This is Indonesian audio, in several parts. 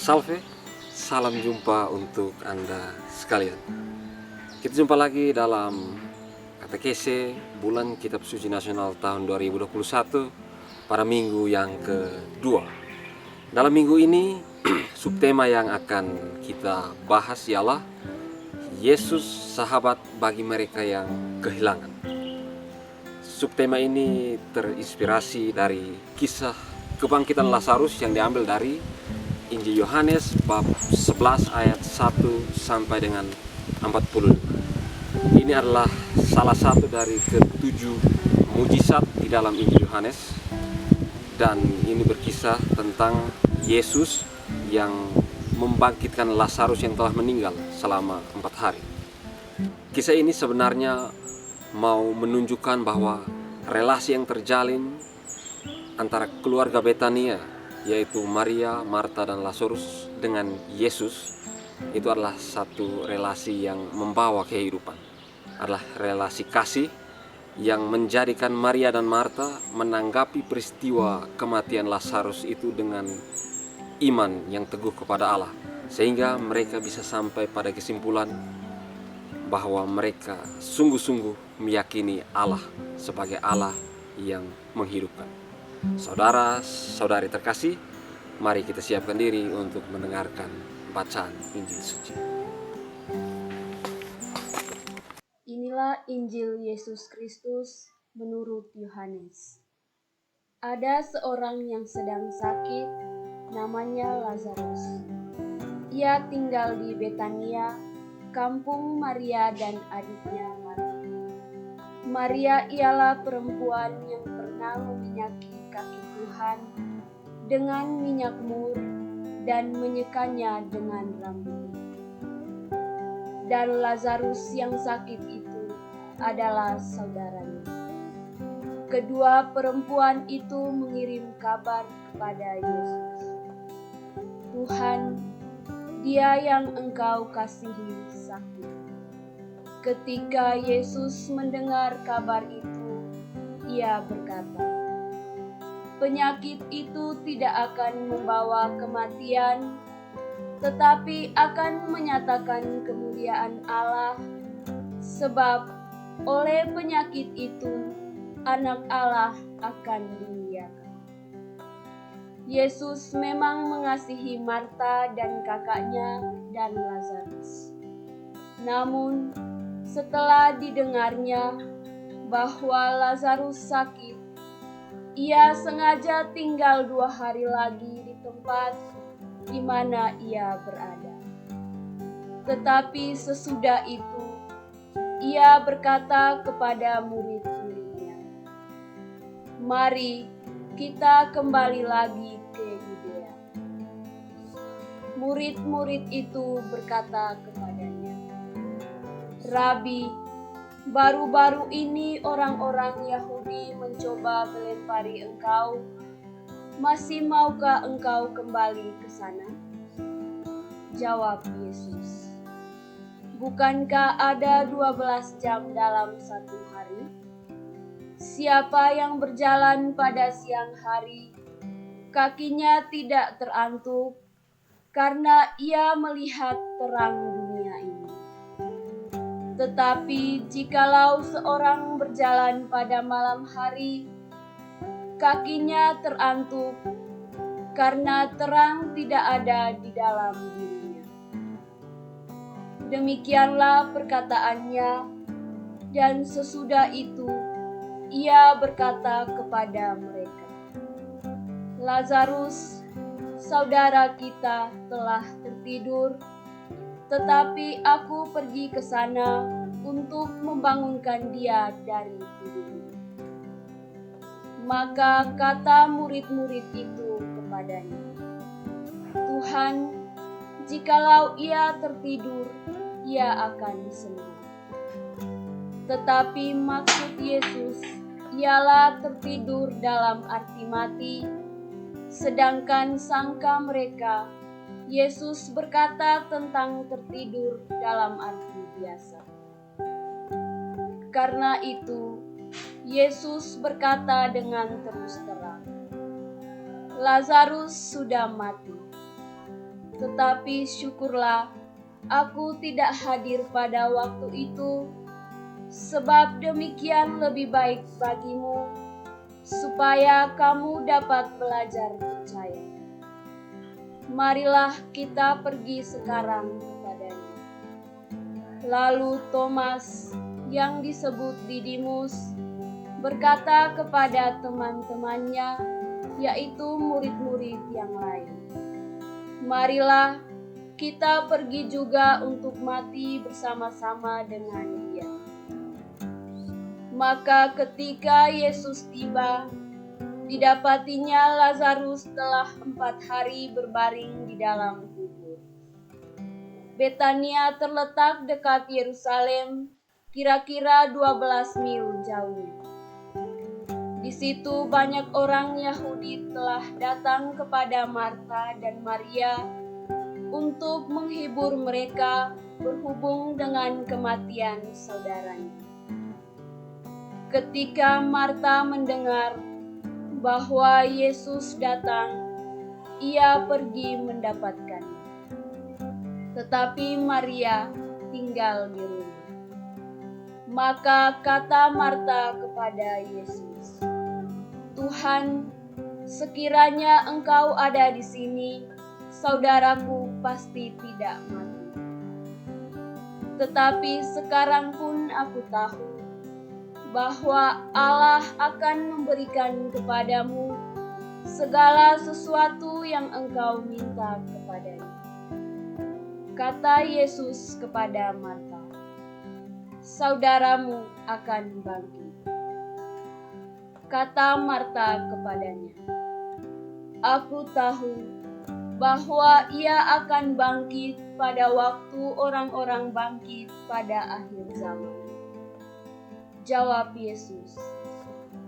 Salve, salam jumpa untuk Anda sekalian. Kita jumpa lagi dalam katekese bulan Kitab Suci Nasional tahun 2021 pada minggu yang kedua. Dalam minggu ini, subtema yang akan kita bahas ialah Yesus sahabat bagi mereka yang kehilangan. Subtema ini terinspirasi dari kisah kebangkitan Lazarus yang diambil dari Injil Yohanes bab 11 ayat 1 sampai dengan 40. Ini adalah salah satu dari ketujuh mujizat di dalam Injil Yohanes, dan ini berkisah tentang Yesus yang membangkitkan Lazarus yang telah meninggal selama 4 hari. Kisah ini sebenarnya mau menunjukkan bahwa relasi yang terjalin antara keluarga Betania, yaitu Maria, Marta, dan Lazarus dengan Yesus, itu adalah satu relasi yang membawa kehidupan. Adalah relasi kasih yang menjadikan Maria dan Marta menanggapi peristiwa kematian Lazarus itu dengan iman yang teguh kepada Allah, sehingga mereka bisa sampai pada kesimpulan bahwa mereka sungguh-sungguh meyakini Allah sebagai Allah yang menghidupkan. Saudara-saudari terkasih, mari kita siapkan diri untuk mendengarkan bacaan Injil Suci. Inilah Injil Yesus Kristus menurut Yohanes. Ada seorang yang sedang sakit, namanya Lazarus. Ia tinggal di Betania, kampung Maria dan adiknya Marta. Maria ialah perempuan yang pernah meminyaki kaki Tuhan dengan minyak mur dan menyekanya dengan rambutnya. Dan Lazarus yang sakit itu adalah saudaranya. Kedua perempuan itu mengirim kabar kepada Yesus. Tuhan, dia yang Engkau kasihi sakit. Ketika Yesus mendengar kabar itu, ia berkata, penyakit itu tidak akan membawa kematian, tetapi akan menyatakan kemuliaan Allah, sebab oleh penyakit itu Anak Allah akan dimuliakan. Yesus memang mengasihi Marta dan kakaknya dan Lazarus. Namun, setelah didengarnya bahwa Lazarus sakit, ia sengaja tinggal 2 hari lagi di tempat di mana ia berada. Tetapi sesudah itu, ia berkata kepada murid-muridnya, "Mari kita kembali lagi ke Yudea." Murid-murid itu berkata kepadanya, "Rabi, baru-baru ini orang-orang Yahudi mencoba melempari Engkau. Masih maukah Engkau kembali ke sana?" Jawab Yesus, "Bukankah ada 12 jam dalam satu hari? Siapa yang berjalan pada siang hari, kakinya tidak terantuk, karena ia melihat terang dunia ini. Tetapi jikalau seorang berjalan pada malam hari, kakinya terantuk, karena terang tidak ada di dalam dirinya." Demikianlah perkataannya, dan sesudah itu ia berkata kepada mereka, "Lazarus, saudara kita, telah tertidur, tetapi aku pergi ke sana untuk membangunkan dia dari tidurnya." Maka kata murid-murid itu kepadanya, "Tuhan, jikalau ia tertidur, ia akan sembuh." Tetapi maksud Yesus ialah tertidur dalam arti mati, sedangkan sangka mereka Yesus berkata tentang tertidur dalam arti biasa. Karena itu, Yesus berkata dengan terus terang, "Lazarus sudah mati. Tetapi syukurlah aku tidak hadir pada waktu itu, sebab demikian lebih baik bagimu, supaya kamu dapat belajar percaya. Marilah kita pergi sekarang kepadanya. Lalu Thomas, yang disebut Didimus, berkata kepada teman-temannya, yaitu murid-murid yang lain, "Marilah kita pergi juga untuk mati bersama-sama dengan Dia." Maka ketika Yesus tiba, didapatinya Lazarus telah 4 hari berbaring di dalam kubur. Betania terletak dekat Yerusalem, kira-kira 12 mil jauh. Di situ banyak orang Yahudi telah datang kepada Marta dan Maria untuk menghibur mereka berhubung dengan kematian saudaranya. Ketika Marta mendengar bahwa Yesus datang, ia pergi mendapatkannya. Tetapi Maria tinggal di rumah. Maka kata Marta kepada Yesus, "Tuhan, sekiranya Engkau ada di sini, saudaraku pasti tidak mati. Tetapi sekarang pun aku tahu bahwa Allah akan memberikan kepadamu segala sesuatu yang engkau minta kepadanya." Kata Yesus kepada Marta, "Saudaramu akan bangkit." Kata Marta kepadanya, "Aku tahu bahwa ia akan bangkit pada waktu orang-orang bangkit pada akhir zaman." Jawab Yesus,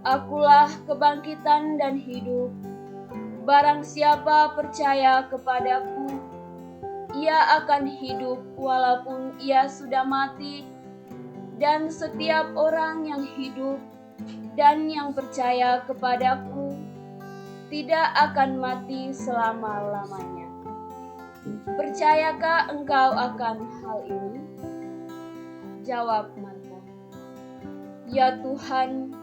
"Akulah kebangkitan dan hidup. Barang siapa percaya kepadaku, ia akan hidup walaupun ia sudah mati, dan setiap orang yang hidup dan yang percaya kepadaku tidak akan mati selama-lamanya. Percayakah engkau akan hal ini?" Jawab Marta, "Ya Tuhan,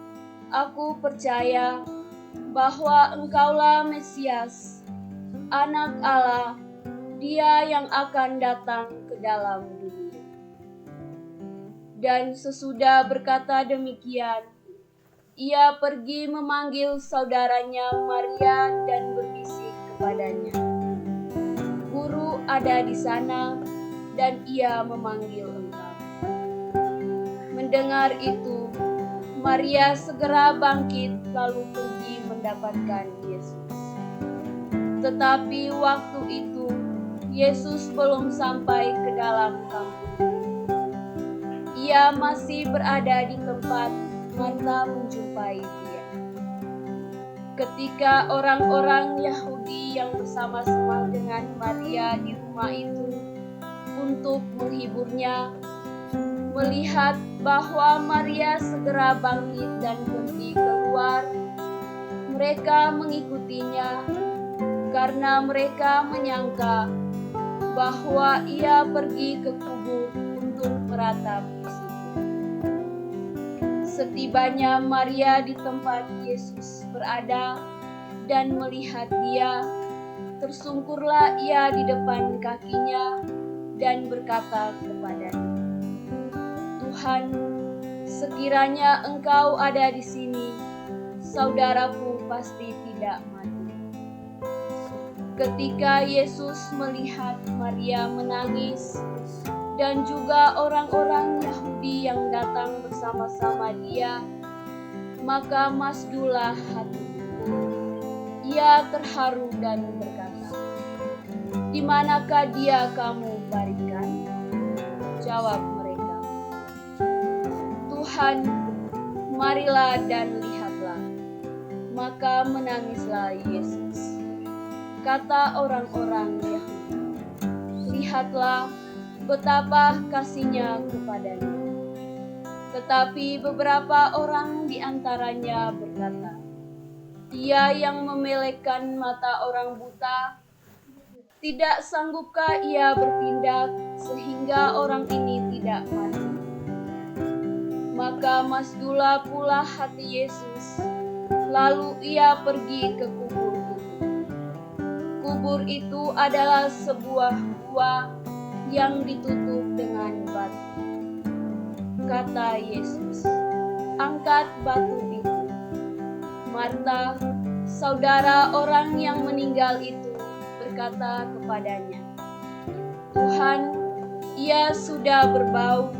aku percaya bahwa Engkaulah Mesias, Anak Allah, Dia yang akan datang ke dalam dunia." Dan sesudah berkata demikian, ia pergi memanggil saudaranya Maria dan berbisik kepadanya, "Guru ada di sana dan ia memanggil engkau." Mendengar itu, Maria segera bangkit lalu pergi mendapatkan Yesus. Tetapi waktu itu Yesus belum sampai ke dalam kampung. Ia masih berada di tempat Marta menjumpai dia. Ketika orang-orang Yahudi yang bersama-sama dengan Maria di rumah itu untuk menghiburnya, melihat bahwa Maria segera bangkit dan pergi keluar, mereka mengikutinya karena mereka menyangka bahwa ia pergi ke kubur untuk meratap di situ. Setibanya Maria di tempat Yesus berada dan melihat dia, tersungkurlah ia di depan kakinya dan berkata kepadanya, "Tuhan, sekiranya Engkau ada di sini, saudaraku pasti tidak mati." Ketika Yesus melihat Maria menangis dan juga orang-orang Yahudi yang datang bersama-sama dia, maka masdulah hatinya. Ia terharu dan berkata, "Di manakah dia kamu baringkan?" Jawab mereka, "Tuhan, marilah dan lihatlah." Maka menangislah Yesus. Kata orang-orang Yahudi, "Lihatlah betapa kasihnya kepadanya." Tetapi beberapa orang di antaranya berkata, "Ia yang memelekkan mata orang buta, Tidak sanggupkah ia bertindak sehingga orang ini tidak mati? Maka masdulah pula hati Yesus, lalu ia pergi ke kubur itu. Kubur itu adalah sebuah gua yang ditutup dengan batu. Kata Yesus, "Angkat batu itu." Marta, saudara orang yang meninggal itu, berkata kepadanya, "Tuhan, ia sudah berbau,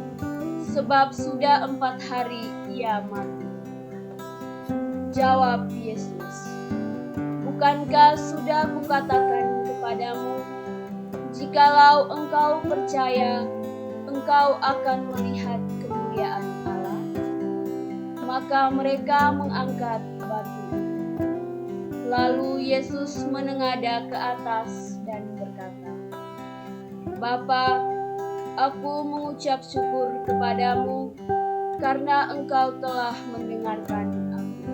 sebab sudah 4 hari ia mati." Jawab Yesus, "Bukankah sudah kukatakan kepadamu, jikalau engkau percaya, engkau akan melihat kemuliaan Allah?" Maka mereka mengangkat batu. Lalu Yesus menengadah ke atas dan berkata, "Bapa, aku mengucap syukur kepadamu karena engkau telah mendengarkan aku.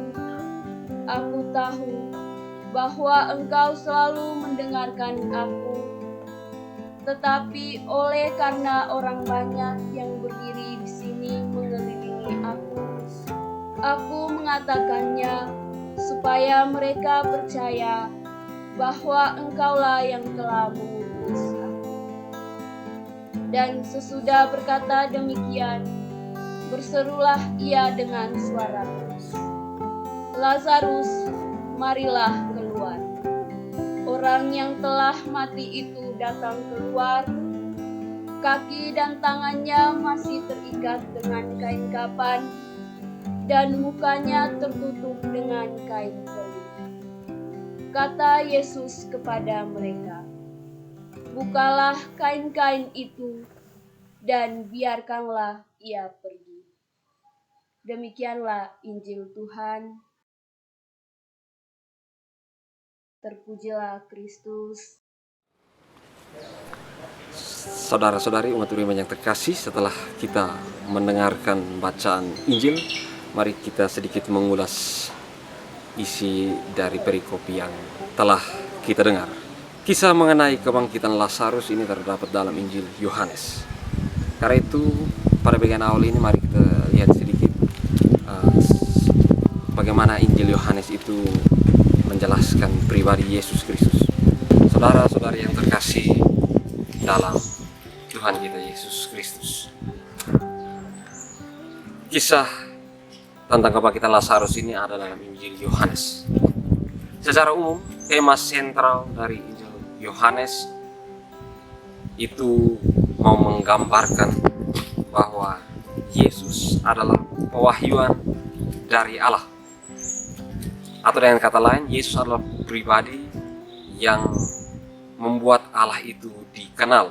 Aku tahu bahwa engkau selalu mendengarkan aku, tetapi oleh karena orang banyak yang berdiri di sini mengelilingi aku mengatakannya supaya mereka percaya bahwa engkaulah yang telah mengutus aku." Dan sesudah berkata demikian, berserulah ia dengan suara keras, "Lazarus, marilah keluar." Orang yang telah mati itu datang keluar. Kaki dan tangannya masih terikat dengan kain kapan, dan mukanya tertutup dengan kain keruh. Kata Yesus kepada mereka, "Bukalah kain-kain itu, dan biarkanlah ia pergi." Demikianlah Injil Tuhan. Terpujilah Kristus. Saudara-saudari umat beriman yang terkasih, setelah kita mendengarkan bacaan Injil, mari kita sedikit mengulas isi dari perikop yang telah kita dengar. Kisah mengenai kebangkitan Lazarus ini terdapat dalam Injil Yohanes. Karena itu pada bagian awal ini mari kita lihat sedikit bagaimana Injil Yohanes itu menjelaskan pribadi Yesus Kristus. Saudara-saudari yang terkasih dalam Tuhan kita Yesus Kristus, kisah tentang kebangkitan Lazarus ini ada dalam Injil Yohanes. Secara umum, tema sentral dari Injil Yohanes itu mau menggambarkan bahwa Yesus adalah pewahyuan dari Allah. Atau dengan kata lain, Yesus adalah pribadi yang membuat Allah itu dikenal.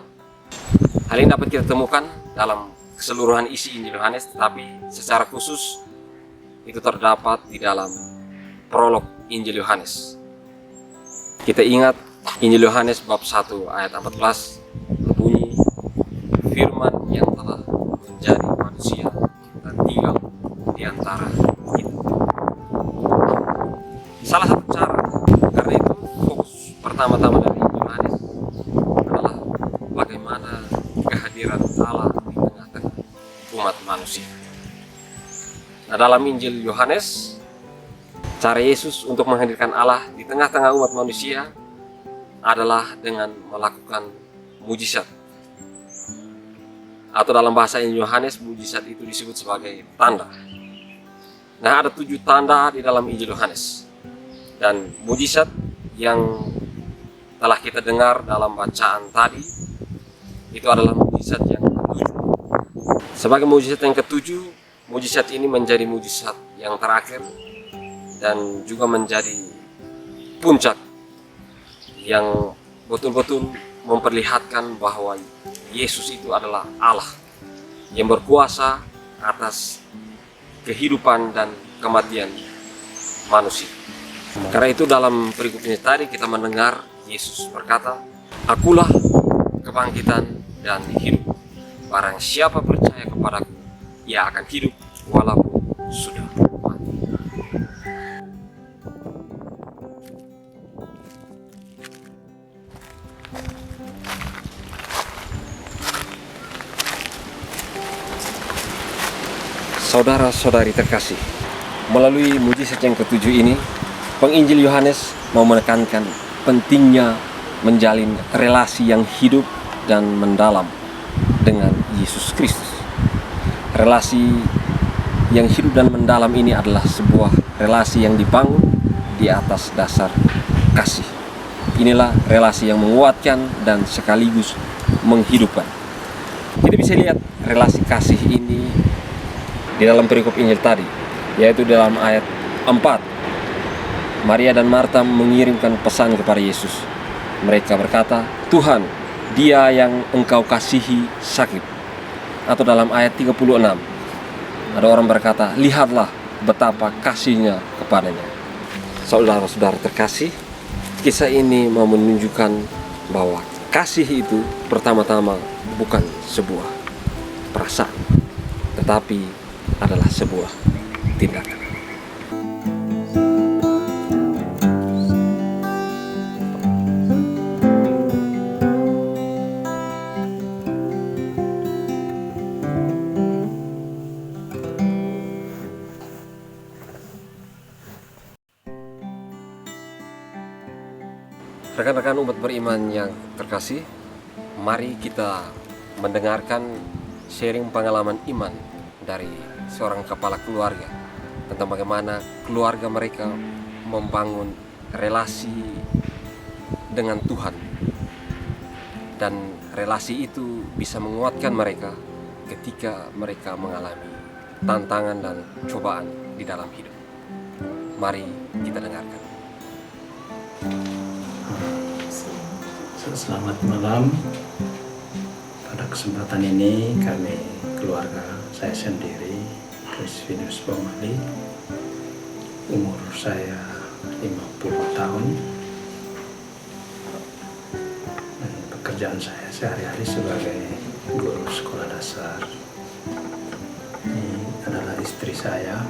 Hal ini dapat kita temukan dalam keseluruhan isi Injil Yohanes, tetapi secara khusus itu terdapat di dalam prolog Injil Yohanes. Kita ingat Injil Yohanes bab 1 ayat 14 berbunyi, "Firman yang telah menjadi manusia dan tinggal di antara kita." Salah satu cara, karena itu fokus pertama-tama dari Injil Yohanes adalah bagaimana kehadiran Allah di tengah-tengah umat manusia. Nah, dalam Injil Yohanes, cara Yesus untuk menghadirkan Allah di tengah-tengah umat manusia adalah dengan melakukan mujizat. Atau dalam bahasa Injil Yohanes, mujizat itu disebut sebagai tanda. Nah, ada 7 tanda di dalam Injil Yohanes. Dan mujizat yang telah kita dengar dalam bacaan tadi itu adalah mujizat yang ke-7. Sebagai mujizat yang ke-7, mujizat ini menjadi mujizat yang terakhir dan juga menjadi puncak yang betul-betul memperlihatkan bahwa Yesus itu adalah Allah yang berkuasa atas kehidupan dan kematian manusia. Karena itu dalam perikop ini tadi kita mendengar Yesus berkata, "Akulah kebangkitan dan hidup. Barang siapa percaya kepadaku, ia akan hidup walaupun sudah mati." Saudara-saudari terkasih, melalui mujizat yang ketujuh ini, Penginjil Yohanes mau menekankan pentingnya menjalin relasi yang hidup dan mendalam dengan Yesus Kristus. Relasi yang hidup dan mendalam ini adalah sebuah relasi yang dibangun di atas dasar kasih. Inilah relasi yang menguatkan dan sekaligus menghidupkan. Kita bisa lihat relasi kasih ini di dalam perikop Injil tadi, yaitu dalam ayat 4. Maria dan Marta mengirimkan pesan kepada Yesus. Mereka berkata, "Tuhan, dia yang engkau kasihi sakit." Atau dalam ayat 36, ada orang berkata, "Lihatlah betapa kasihnya kepadanya." Saudara-saudara terkasih, kisah ini mau menunjukkan bahwa kasih itu pertama-tama bukan sebuah perasaan, tetapi adalah sebuah tindakan. Rekan-rekan umat beriman yang terkasih, mari kita mendengarkan sharing pengalaman iman dari seorang kepala keluarga tentang bagaimana keluarga mereka membangun relasi dengan Tuhan, dan relasi itu bisa menguatkan mereka ketika mereka mengalami tantangan dan cobaan di dalam hidup. Mari kita dengarkan. Selamat malam. Pada kesempatan ini kami keluarga, saya sendiri Krisvinus Bomali, umur saya 50 tahun, dan pekerjaan saya sehari-hari sebagai guru sekolah dasar. Ini adalah istri saya,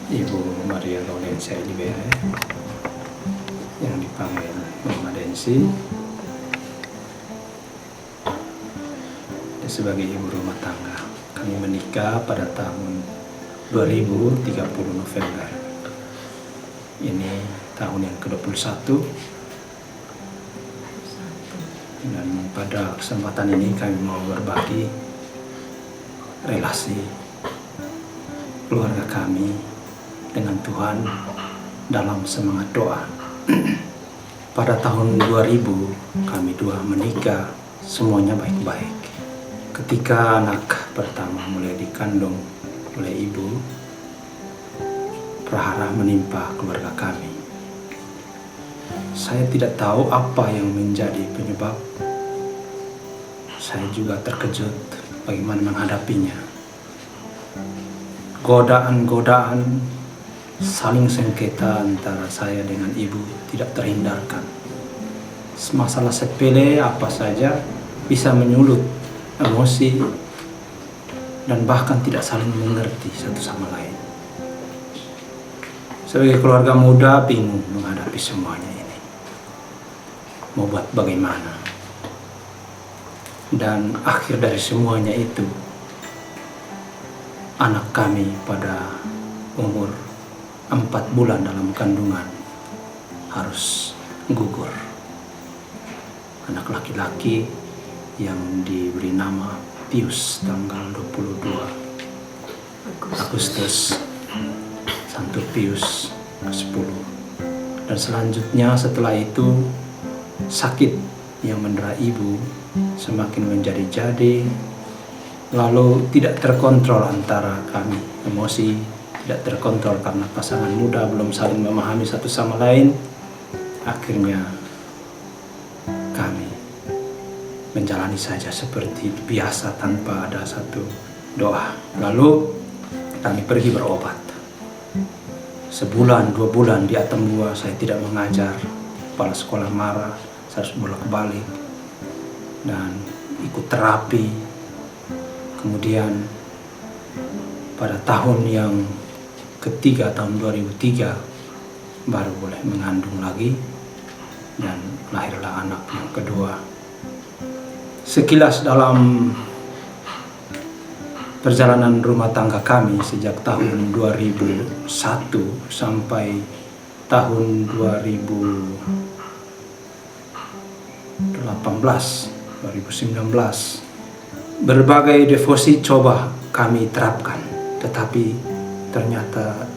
Ibu Maria Laurencia Libere, yang dipanggil Mama Densi. Sebagai ibu rumah tangga, kami menikah pada tahun 2030 November. Ini tahun yang ke-21. Dan pada kesempatan ini kami mau berbagi relasi keluarga kami dengan Tuhan dalam semangat doa. Pada tahun 2000 kami dua menikah, semuanya baik-baik. Ketika anak pertama mulai dikandung oleh ibu, prahara menimpa keluarga kami. Saya tidak tahu apa yang menjadi penyebab. Saya juga terkejut bagaimana menghadapinya. Godaan-godaan saling sengketa antara saya dengan ibu tidak terhindarkan. Masalah sepele apa saja bisa menyulut emosi dan bahkan tidak saling mengerti satu sama lain. Sebagai keluarga muda bingung menghadapi semuanya ini. Mau buat bagaimana? Dan akhir dari semuanya itu, anak kami pada umur 4 bulan dalam kandungan harus gugur. Anak laki-laki yang diberi nama Pius tanggal 22 Agustus, Santo Pius ke-10. Dan selanjutnya setelah itu sakit yang mendera ibu semakin menjadi-jadi, lalu tidak terkontrol antara kami, emosi tidak terkontrol karena pasangan muda belum saling memahami satu sama lain. Akhirnya kami menjalani saja seperti biasa tanpa ada satu doa. Lalu kami pergi berobat. Sebulan, 2 bulan di Atambua saya tidak mengajar. Kepala sekolah marah, saya harus bolak-balik dan ikut terapi. Kemudian pada tahun yang ketiga, tahun 2003, baru boleh mengandung lagi dan lahirlah anak yang kedua. Sekilas dalam perjalanan rumah tangga kami sejak tahun 2001 sampai tahun 2019. Berbagai devosi coba kami terapkan, tetapi ternyata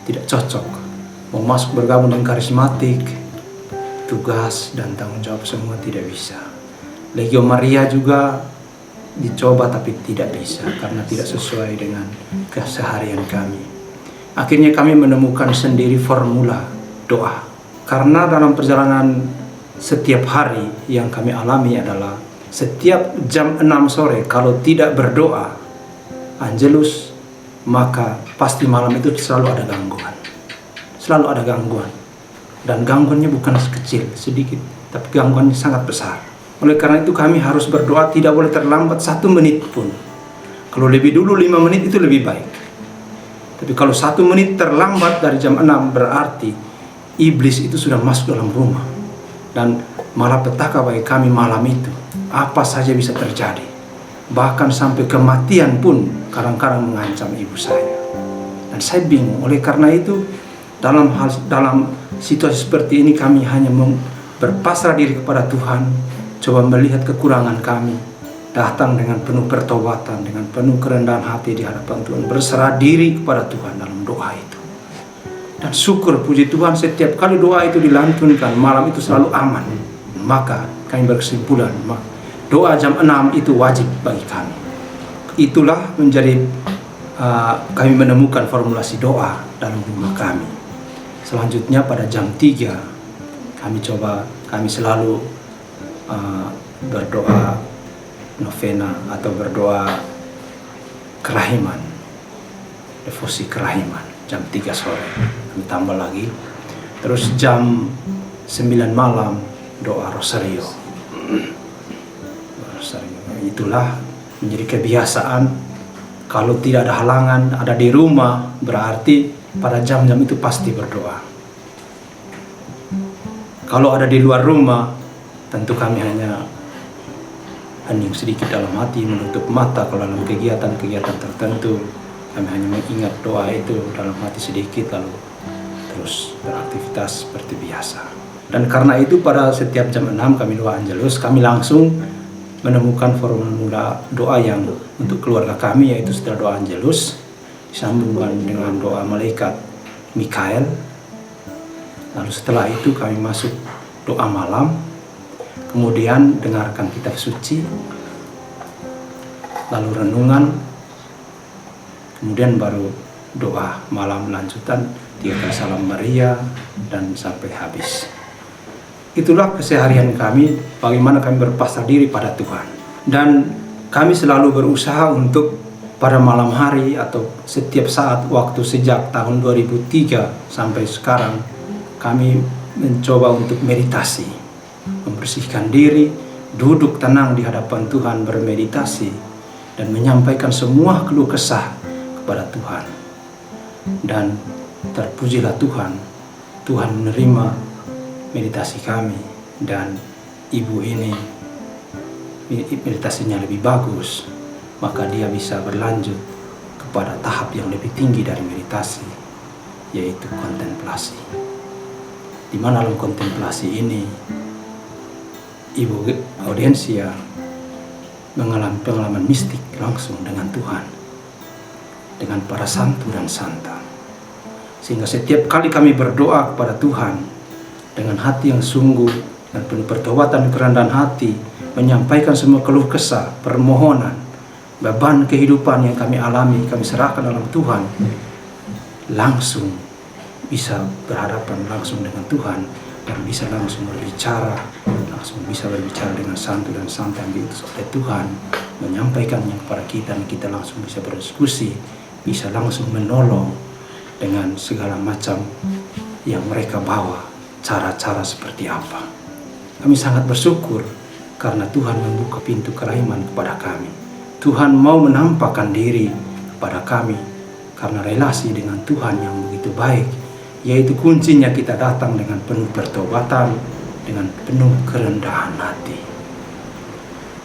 tidak cocok. Mau masuk bergabung dengan karismatik, tugas dan tanggung jawab semua tidak bisa. Legio Maria juga dicoba tapi tidak bisa karena tidak sesuai dengan keseharian kami. Akhirnya kami menemukan sendiri formula doa. Karena dalam perjalanan setiap hari yang kami alami adalah setiap jam 6 sore kalau tidak berdoa Angelus, maka pasti malam itu selalu ada gangguan. Selalu ada gangguan. Dan gangguannya bukan kecil, sedikit, tapi gangguannya sangat besar. Oleh karena itu kami harus berdoa, tidak boleh terlambat 1 menit pun. Kalau lebih dulu 5 menit itu lebih baik. Tapi kalau 1 menit terlambat dari jam 6 berarti iblis itu sudah masuk dalam rumah. Dan malapetaka bagi kami malam itu. Apa saja bisa terjadi. Bahkan sampai kematian pun kadang-kadang mengancam ibu saya. Dan saya bingung. Oleh karena itu dalam situasi seperti ini kami hanya berpasrah diri kepada Tuhan, coba melihat kekurangan kami, datang dengan penuh pertobatan, dengan penuh kerendahan hati di hadapan Tuhan, berserah diri kepada Tuhan dalam doa itu. Dan syukur puji Tuhan setiap kali doa itu dilantunkan, malam itu selalu aman. Maka kami berkesimpulan, doa jam 6 itu wajib bagi kami. Itulah menjadi kami menemukan formulasi doa dalam rumah kami. Selanjutnya pada jam 3 kami selalu berdoa novena atau berdoa kerahiman, devosi kerahiman jam 3 sore. Kami tambah lagi. Terus jam 9 malam doa rosario. Itulah menjadi kebiasaan. Kalau tidak ada halangan, ada di rumah, berarti pada jam-jam itu pasti berdoa. Kalau ada di luar rumah, tentu kami hanya hening sedikit dalam hati, menutup mata. Kalau dalam kegiatan-kegiatan tertentu, kami hanya mengingat doa itu dalam hati sedikit, lalu terus beraktivitas seperti biasa. Dan karena itu pada setiap jam 6 kami doa Angelus, kami langsung menemukan formula doa yang untuk keluarga kami, yaitu setelah doa Angelus disambungkan dengan doa malaikat Mikael. Lalu setelah itu kami masuk doa malam, kemudian dengarkan kitab suci, lalu renungan, kemudian baru doa malam lanjutan 3 kali salam Maria dan sampai habis. Itulah keseharian kami, bagaimana kami berpasrah diri pada Tuhan. Dan kami selalu berusaha untuk pada malam hari atau setiap saat waktu sejak tahun 2003 sampai sekarang, kami mencoba untuk meditasi, membersihkan diri, duduk tenang di hadapan Tuhan, bermeditasi, dan menyampaikan semua keluh kesah kepada Tuhan. Dan terpujilah Tuhan, Tuhan menerima meditasi kami, dan ibu ini meditasinya lebih bagus, maka dia bisa berlanjut kepada tahap yang lebih tinggi dari meditasi, yaitu kontemplasi. Di mana dalam kontemplasi ini ibu audiensia mengalami pengalaman mistik langsung dengan Tuhan, dengan para santu dan santa. Sehingga setiap kali kami berdoa kepada Tuhan dengan hati yang sungguh dan penuh pertobatan dan kerendahan hati, menyampaikan semua keluh kesah, permohonan, beban kehidupan yang kami alami, kami serahkan dalam Tuhan, langsung bisa berhadapan langsung dengan Tuhan dan bisa langsung berbicara, langsung bisa berbicara dengan santu dan santa yang diutus oleh Tuhan, menyampaikannya kepada kita, dan kita langsung bisa berdiskusi, bisa langsung menolong dengan segala macam yang mereka bawa, cara-cara seperti apa. Kami sangat bersyukur karena Tuhan membuka pintu kerahiman kepada kami. Tuhan mau menampakkan diri kepada kami karena relasi dengan Tuhan yang begitu baik, yaitu kuncinya kita datang dengan penuh pertobatan, dengan penuh kerendahan hati.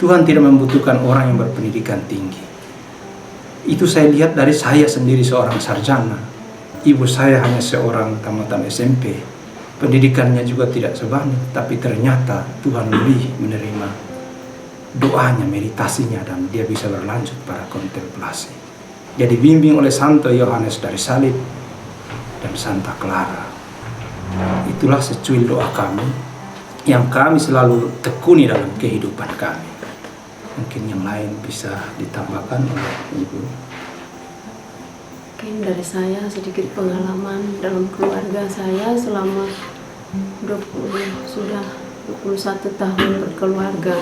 Tuhan tidak membutuhkan orang yang berpendidikan tinggi. Itu saya lihat dari saya sendiri seorang sarjana. Ibu saya hanya seorang tamatan SMP. Pendidikannya juga tidak sebanyak, tapi ternyata Tuhan lebih menerima doanya, meditasinya, dan dia bisa berlanjut pada kontemplasi. Dia dibimbing oleh Santo Yohanes dari Salib dan Santa Clara. Itulah secuil doa kami yang kami selalu tekuni dalam kehidupan kami. Mungkin yang lain bisa ditambahkan oleh Ibu. Mungkin dari saya sedikit pengalaman dalam keluarga saya selama 21 tahun berkeluarga.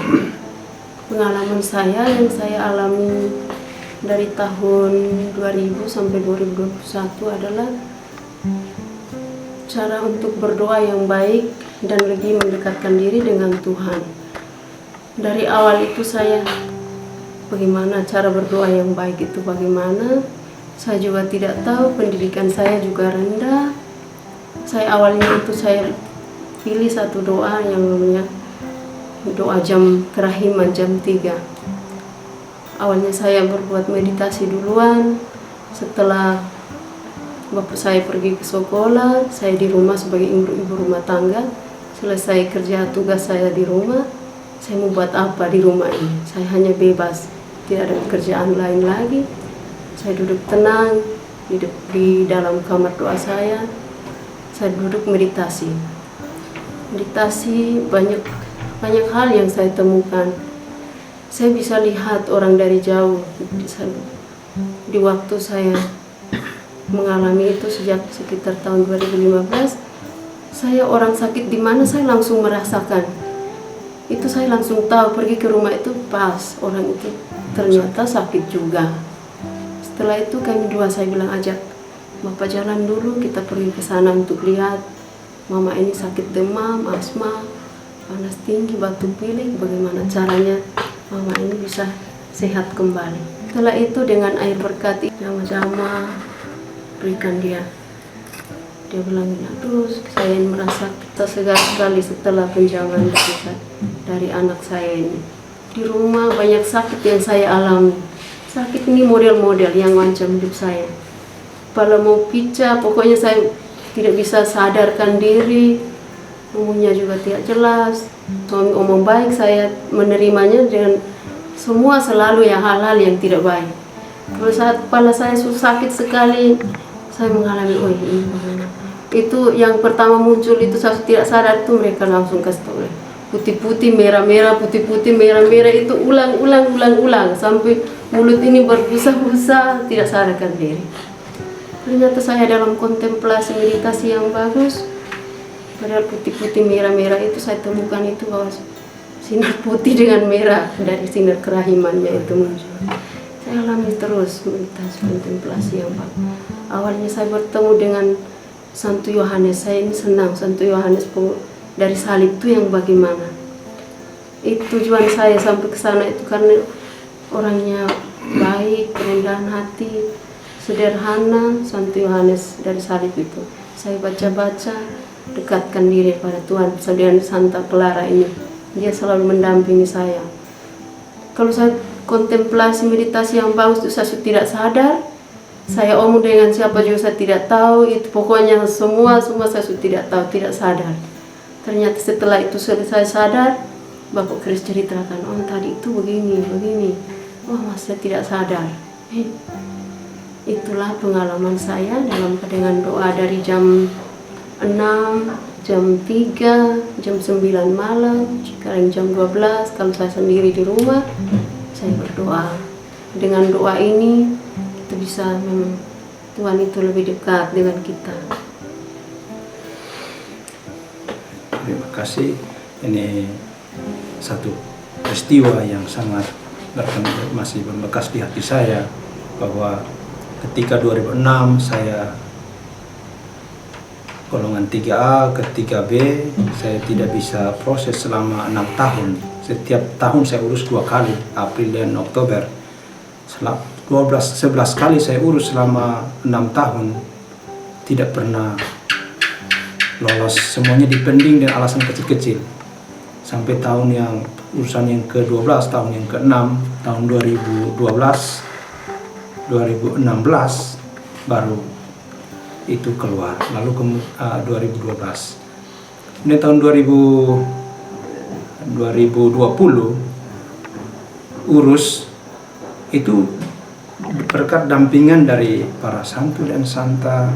Pengalaman saya yang saya alami dari tahun 2000 sampai 2021 adalah cara untuk berdoa yang baik dan lebih mendekatkan diri dengan Tuhan. Dari awal itu saya bagaimana cara berdoa yang baik itu bagaimana. Saya juga tidak tahu, pendidikan saya juga rendah. Saya awalnya itu saya pilih satu doa yang namanya doa jam kerahiman jam 3. Awalnya saya berbuat meditasi duluan. Setelah bapak saya pergi ke sekolah, saya di rumah sebagai ibu rumah tangga. Selesai kerja tugas saya di rumah, saya mau buat apa di rumah ini? Saya hanya bebas, tidak ada pekerjaan lain lagi. Saya duduk tenang di dalam kamar doa saya. Saya duduk meditasi. Meditasi banyak hal yang saya temukan. Saya bisa lihat orang dari jauh. Di waktu saya mengalami itu sejak sekitar tahun 2015, saya orang sakit di mana saya langsung merasakan. Itu saya langsung tahu, pergi ke rumah itu pas orang itu ternyata sakit juga. Setelah itu kami dua saya bilang ajak bapak jalan dulu, kita pergi ke sana untuk lihat mama ini sakit demam, asma, panas tinggi, batuk pilek, bagaimana caranya mama ini bisa sehat kembali. Setelah itu dengan air berkat jama-jama berikan dia. Dia bilang, aduh saya merasa tersegar sekali setelah penjaman dari anak saya ini. Di rumah banyak sakit yang saya alami. Sakit ini model-model yang macam hidup saya. Kepala mau pecah, pokoknya saya tidak bisa sadarkan diri. Ngomongnya juga tidak jelas. Suami omong baik, saya menerimanya dengan semua selalu hal-hal yang tidak baik. Kalau saat kepala saya sakit sekali, saya mengalami, oh ini bagaimana. Itu yang pertama muncul itu saya tidak sadar itu mereka langsung kasih tahu putih-putih merah-merah, putih-putih merah-merah, itu ulang sampai mulut ini berbusa-busa, tidak sadarkan diri. Ternyata saya dalam kontemplasi meditasi yang bagus, padahal putih-putih merah-merah itu saya temukan itu bahwa sinar putih dengan merah dari sinar kerahimannya itu muncul. Saya alami terus meditasi kontemplasi yang bagus. Awalnya saya bertemu dengan Santo Yohanes, saya ini senang Santo Yohanes dari salib itu yang bagaimana. Itu tujuan saya sampai ke sana itu karena orangnya baik, kerendahan hati, sederhana. Santo Yohanes dari salib itu saya baca-baca, dekatkan diri pada Tuhan. Saudara Santa Clara ini, dia selalu mendampingi saya. Kalau saya kontemplasi meditasi yang bagus itu saya tidak sadar. Saya omong dengan siapa juga saya tidak tahu, itu pokoknya semua saya tidak tahu, tidak sadar. Ternyata setelah itu selesai sadar, Bapak Kris ceritakan, oh tadi itu begini. Wah, saya tidak sadar. Itulah pengalaman saya dengan doa dari jam 6, jam 3, jam 9 malam, sekarang jam 12, kalau saya sendiri di rumah, saya berdoa. Dengan doa ini, kita bisa Tuhan itu lebih dekat dengan kita. Terima kasih. Ini satu peristiwa yang sangat masih membekas di hati saya, bahwa ketika 2006 saya golongan 3A ke 3B, saya tidak bisa proses selama 6 tahun. Setiap tahun saya urus 2 kali, April dan Oktober. 11 kali saya urus selama 6 tahun, tidak pernah lolos. Semuanya dipending dengan alasan kecil-kecil. Sampai tahun urusan yang ke-12, tahun yang ke-6, tahun 2012, 2016 baru itu keluar. Lalu 2012. Ini tahun 2020 urus itu berkat dampingan dari para santu dan santa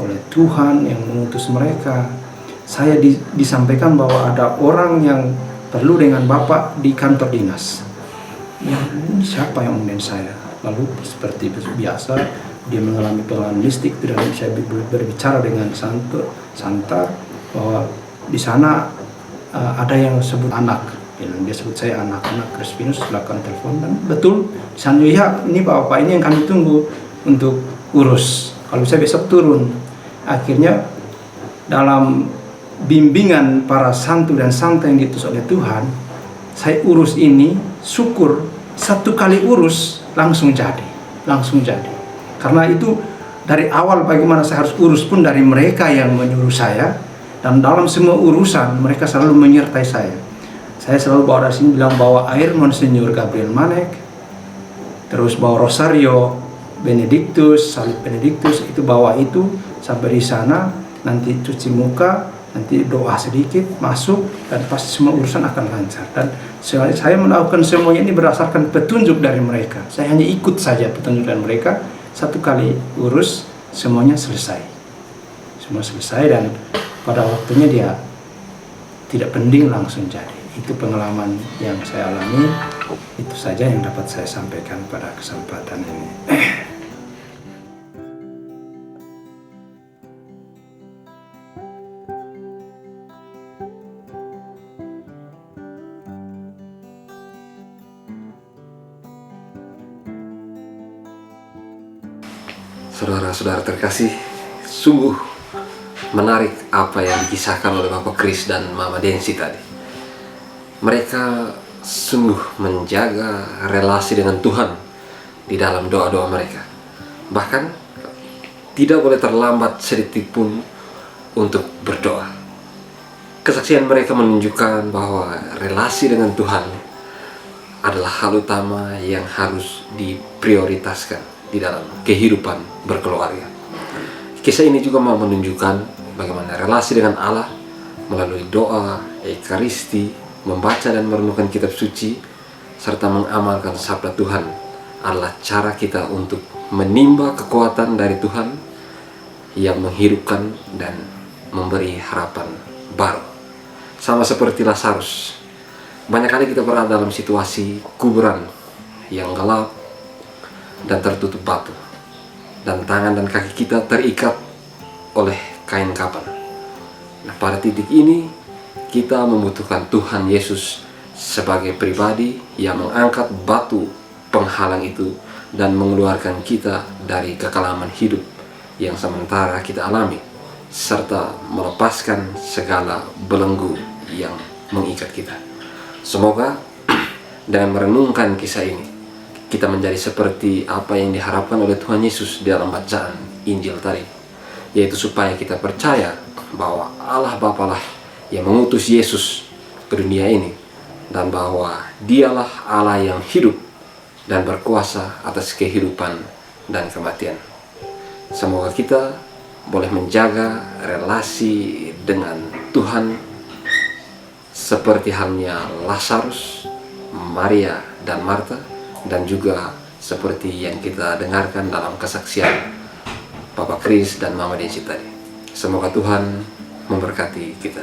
oleh Tuhan yang mengutus mereka. Saya disampaikan bahwa ada orang yang perlu dengan Bapak di kantor dinas. Ya, siapa yang undang saya? Lalu seperti biasa dia mengalami pengalaman mistik, dan saya berbicara dengan santa bahwa di sana ada yang sebut anak. Dia sebut saya anak Crispinus, silakan telepon. Dan betul, ya ini Bapak ini yang kami tunggu untuk urus. Kalau saya besok turun. Akhirnya dalam bimbingan para santu dan santa yang diutus oleh Tuhan, saya urus ini, syukur satu kali urus langsung jadi. Karena itu dari awal bagaimana saya harus urus pun dari mereka yang menyuruh saya, dan dalam semua urusan mereka selalu menyertai saya. Saya selalu bawa dari sini bilang bawa air Monsinyur Gabriel Manek, terus bawa Rosario Benedictus, salib Benedictus, itu bawa itu sampai di sana, nanti cuci muka, nanti doa sedikit, masuk, dan pasti semua urusan akan lancar. Dan saya melakukan semuanya ini berdasarkan petunjuk dari mereka. Saya hanya ikut saja petunjuk dari mereka. Satu kali urus, semuanya selesai. Semua selesai, dan pada waktunya dia tidak penting langsung jadi. Itu pengalaman yang saya alami. Itu saja yang dapat saya sampaikan pada kesempatan ini. Saudara-saudara terkasih, sungguh menarik apa yang dikisahkan oleh Bapak Kris dan Mama Densi tadi. Mereka sungguh menjaga relasi dengan Tuhan di dalam doa-doa mereka. Bahkan tidak boleh terlambat sedetik pun untuk berdoa. Kesaksian mereka menunjukkan bahwa relasi dengan Tuhan adalah hal utama yang harus diprioritaskan di dalam kehidupan berkeluarga. Kisah ini juga mau menunjukkan bagaimana relasi dengan Allah melalui doa, ekaristi, membaca dan merenungkan kitab suci, serta mengamalkan sabda Tuhan adalah cara kita untuk menimba kekuatan dari Tuhan yang menghidupkan dan memberi harapan baru. Sama seperti Lazarus, banyak kali kita berada dalam situasi kuburan yang gelap dan tertutup batu, dan tangan dan kaki kita terikat oleh kain kapan. Nah, pada titik ini kita membutuhkan Tuhan Yesus sebagai pribadi yang mengangkat batu penghalang itu dan mengeluarkan kita dari kekelaman hidup yang sementara kita alami, serta melepaskan segala belenggu yang mengikat kita. Semoga dengan merenungkan kisah ini, kita menjadi seperti apa yang diharapkan oleh Tuhan Yesus di dalam bacaan Injil tadi, yaitu supaya kita percaya bahwa Allah Bapa lah yang mengutus Yesus ke dunia ini, dan bahwa Dialah Allah yang hidup dan berkuasa atas kehidupan dan kematian. Semoga kita boleh menjaga relasi dengan Tuhan seperti halnya Lazarus, Maria dan Marta, dan juga seperti yang kita dengarkan dalam kesaksian Bapak Kris dan Mama Desi tadi. Semoga Tuhan memberkati kita.